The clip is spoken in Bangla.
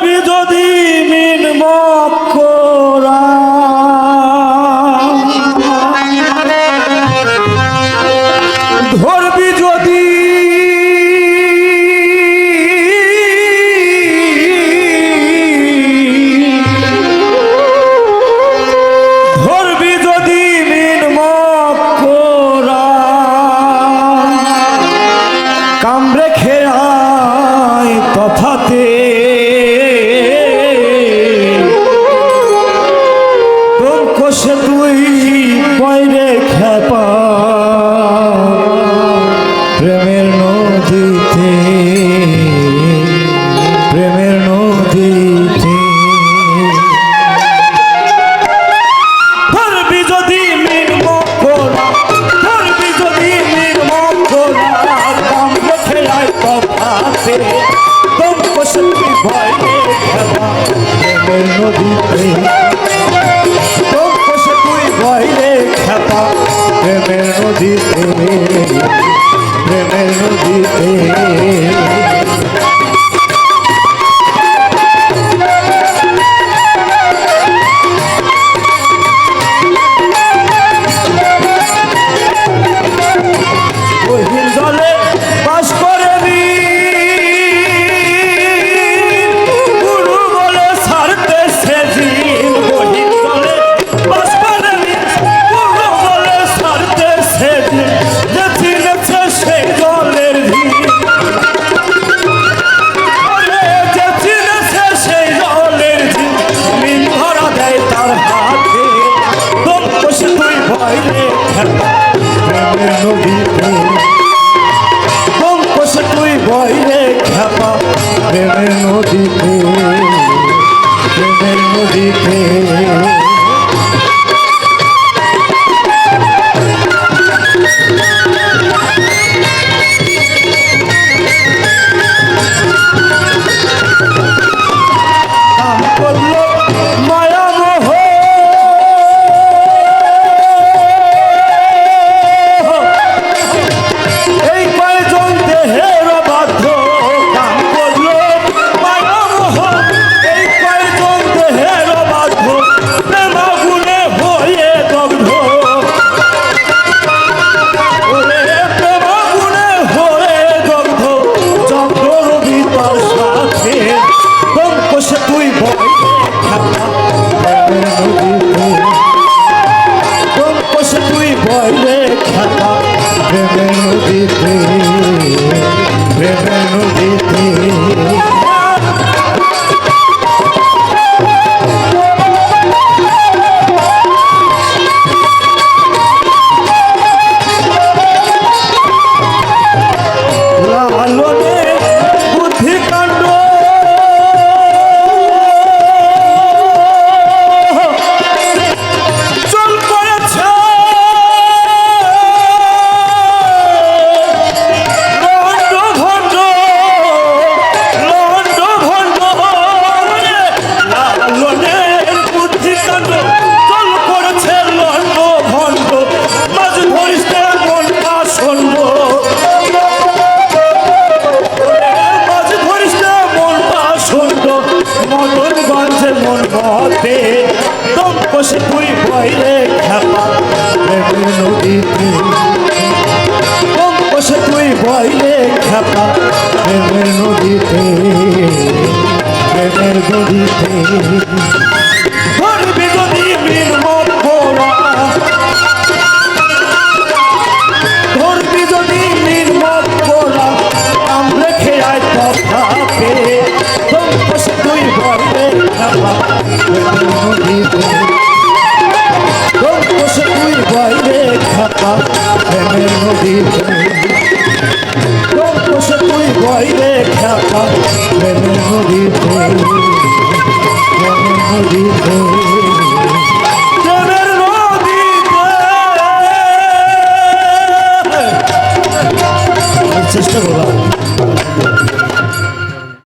ধরবি যদি মিন মকরা ধরবি যদি মিন মকরা কামড়ে খেয়াই তফাতে তোর কোষে তুই পয়রে খেপা প্রেমের নদীতে প্রেমের নদীতে ধরবি যদি মিন মকরা ধরবি যদি মিন মকরা কামড়ে খেয়াই তফাতে তোর কোষে তুই পয়রে খেপা প্রেমের নদীতে তোর কোষে তুই পয়রে খেপা প্রেমের নদীতে প্রেমের নদীতে গহীন জলে বাস করে গুরু বলে ছাড়তেছে জিন গহীন জলে বাস করে গুরু বলে ছাড়তেছে জিন যে চিনেছে সেই জলের ভিন যে চিনেছে সেই জলের ভিন মিন ধরা দেয় তার হাতে তোর কোষে তুই ভয়রে খেলা প্রেমের নদীতে তোর কোষে তুই ভয়রে খেপা প্রেমের নদীতে প্রেমের নদীতে কাম করলো মায়া মোহ এই কয়জন দেহের বাধ্য কাম করলো মায়া মোহ এই কয়জন দেহের বাধ্য প্রেম আগুনে হয়ে দগ্ধ ওরে প্রেম আগুনে হয়ে দগ্ধ চন্দ্র রবি তার সাথে তোর কোষে তুই ভয় খেলা প্রেমের নদীতে তোর কোষে তুই ভয় খেলা প্রেমের নদীতে প্রেমের নদীতে লালনে বুদ্ধি কাণ্ড চল করেছে লন্ড ভন্ড লালনের বুদ্ধি কাণ্ড চল করেছে লন্ড ভন্ড মাঝ ধরিস মন আসন্ড মাঝ ধরিস মন আসন্ড মদন বাঁধে মন মতে তোর কোষে তুই ভয়রে খেপা প্রেমের নদীতে তোর কোষে তুই ভয়রে খেপা প্রেমের নদীতে প্রেমের নদীতে ধরবি যদি মিন মকরা ধরবি যদি মিন মকরা কামড়ে খেয়াই তফাতে তোর কোষে তুই ভয়রে খেপা প্রেমের নদীতে তোর কোষে তুই ভয়রে খেপা প্রেমের নদীতে তোর কোষে তুই ভয়রে খেপা প্রেমের নদীতে প্রেমের নদীতে